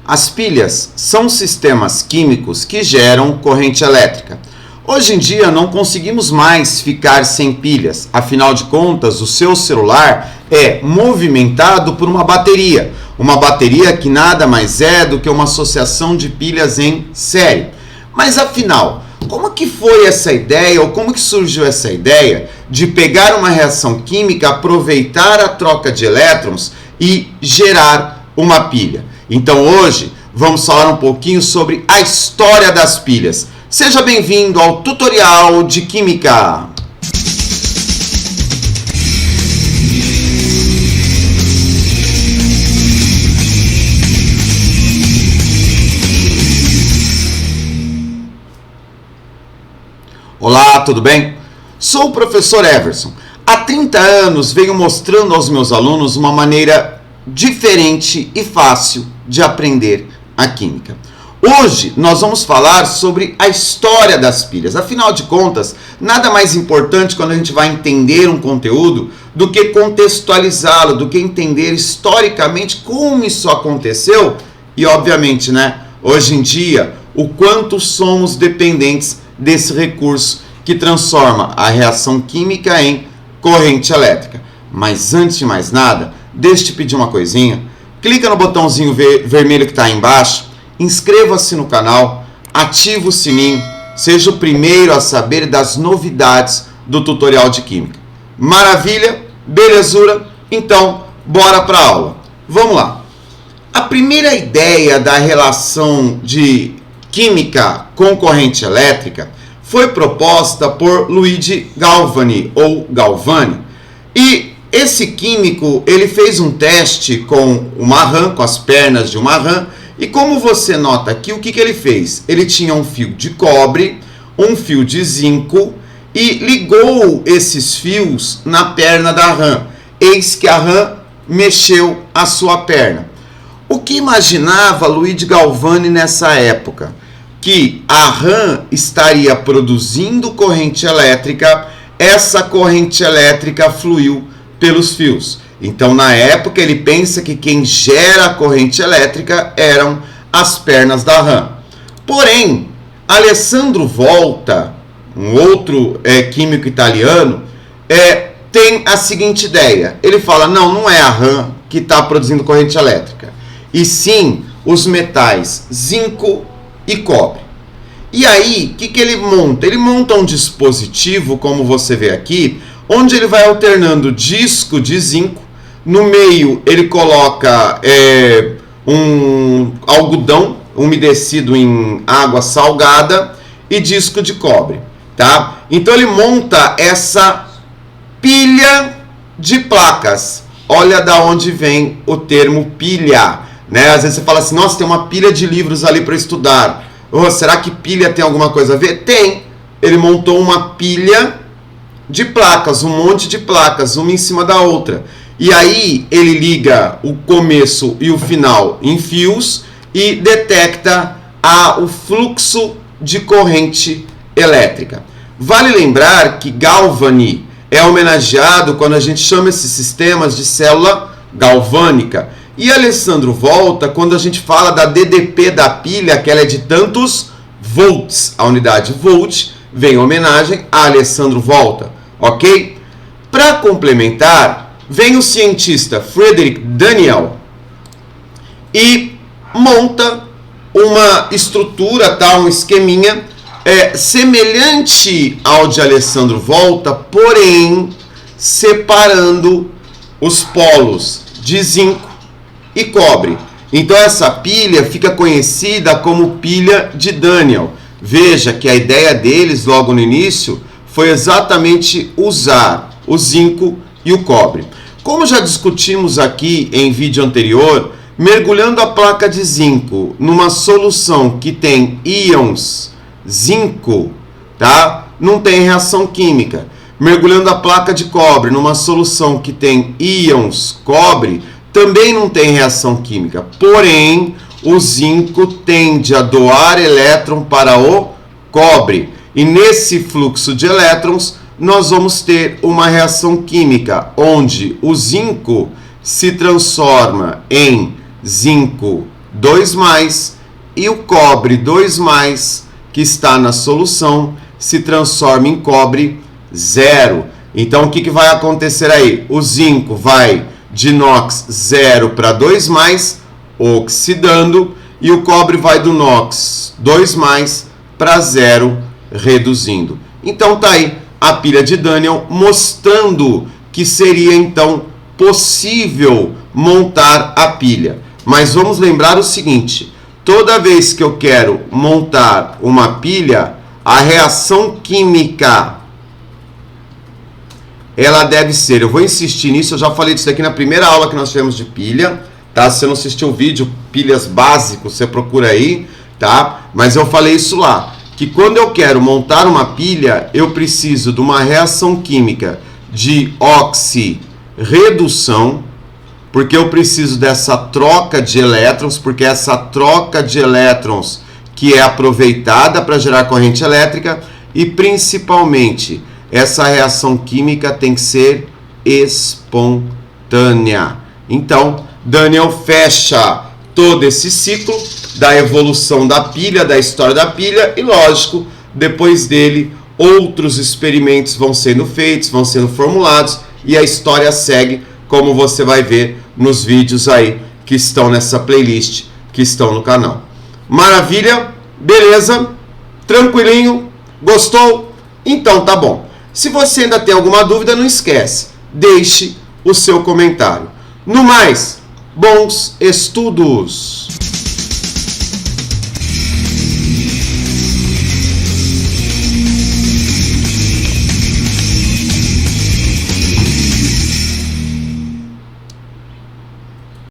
As pilhas são sistemas químicos que geram corrente elétrica. Hoje em dia não conseguimos mais ficar sem pilhas, afinal de contas o seu celular é movimentado por uma bateria que nada mais é do que uma associação de pilhas em série. Mas afinal, como que foi essa ideia, ou como que surgiu essa ideia de pegar uma reação química, aproveitar a troca de elétrons e gerar uma pilha? Então hoje vamos falar um pouquinho sobre a história das pilhas. Seja bem-vindo ao tutorial de Química! Olá, tudo bem? Sou o professor Everson. Há 30 anos venho mostrando aos meus alunos uma maneira diferente e fácil de aprender a química. Hoje nós vamos falar sobre a história das pilhas. Afinal de contas, nada mais importante quando a gente vai entender um conteúdo do que contextualizá-lo, do que entender historicamente como isso aconteceu e, obviamente, hoje em dia, o quanto somos dependentes desse recurso que transforma a reação química em corrente elétrica. Mas antes de mais nada, deixa eu te pedir uma coisinha. Clica no botãozinho vermelho que está aí embaixo, inscreva-se no canal, ativa o sininho, seja o primeiro a saber das novidades do tutorial de Química. Maravilha? Belezura? Então, bora para a aula. Vamos lá. A primeira ideia da relação de química com corrente elétrica foi proposta por Luigi Galvani, ou Galvani, e esse químico ele fez um teste com uma rã, com as pernas de uma rã, e como você nota aqui, o que ele fez? Ele tinha um fio de cobre, um fio de zinco e ligou esses fios na perna da rã. Eis que a rã mexeu a sua perna. O que imaginava Luigi Galvani nessa época? Que a rã estaria produzindo corrente elétrica, essa corrente elétrica fluiu pelos fios. Então, na época, ele pensa que quem gera a corrente elétrica eram as pernas da rã. Porém, Alessandro Volta, um outro químico italiano, tem a seguinte ideia. Ele fala, não é a rã que está produzindo corrente elétrica, e sim os metais zinco e cobre. E aí, o que ele monta? Ele monta um dispositivo, como você vê aqui, onde ele vai alternando disco de zinco. No meio ele coloca um algodão umedecido em água salgada e disco de cobre, tá? Então ele monta essa pilha de placas. Olha da onde vem o termo pilha, Às vezes você fala assim, nossa, tem uma pilha de livros ali para estudar. Oh, será que pilha tem alguma coisa a ver? Tem. Ele montou uma pilha de placas, um monte de placas, uma em cima da outra. E aí ele liga o começo e o final em fios e detecta o fluxo de corrente elétrica. Vale lembrar que Galvani é homenageado quando a gente chama esses sistemas de célula galvânica. E Alessandro Volta quando a gente fala da DDP da pilha, que ela é de tantos volts. A unidade volt vem em homenagem a Alessandro Volta, ok? Para complementar, vem o cientista Frederick Daniel e monta uma estrutura, um esqueminha semelhante ao de Alessandro Volta, porém separando os polos de zinco e cobre. Então essa pilha fica conhecida como pilha de Daniel. Veja que a ideia deles logo no início foi exatamente usar o zinco e o cobre. Como já discutimos aqui em vídeo anterior, mergulhando a placa de zinco numa solução que tem íons zinco, não tem reação química. Mergulhando a placa de cobre numa solução que tem íons cobre, também não tem reação química. Porém, o zinco tende a doar elétron para o cobre. E nesse fluxo de elétrons, nós vamos ter uma reação química, onde o zinco se transforma em zinco 2+, e o cobre 2+, que está na solução, se transforma em cobre 0. Então, o que vai acontecer aí? O zinco vai de NOx 0 para 2+, oxidando, e o cobre vai do NOx 2+ para 0, reduzindo. Então, tá aí a pilha de Daniel mostrando que seria, então, possível montar a pilha. Mas vamos lembrar o seguinte: toda vez que eu quero montar uma pilha, a reação química, ela deve ser, eu vou insistir nisso, eu já falei disso aqui na primeira aula que nós tivemos de pilha, tá? Se você não assistiu o vídeo, pilhas básicos, você procura aí, tá? Mas eu falei isso lá, que quando eu quero montar uma pilha, eu preciso de uma reação química de oxirredução, porque eu preciso dessa troca de elétrons, porque essa troca de elétrons que é aproveitada para gerar corrente elétrica, e principalmente essa reação química tem que ser espontânea. Então, Daniel fecha todo esse ciclo da evolução da pilha, da história da pilha, e lógico, depois dele, outros experimentos vão sendo feitos, vão sendo formulados, e a história segue, como você vai ver nos vídeos aí que estão nessa playlist, que estão no canal. Maravilha? Beleza? Tranquilinho? Gostou? Então tá bom. Se você ainda tem alguma dúvida, não esquece, deixe o seu comentário. No mais, bons estudos!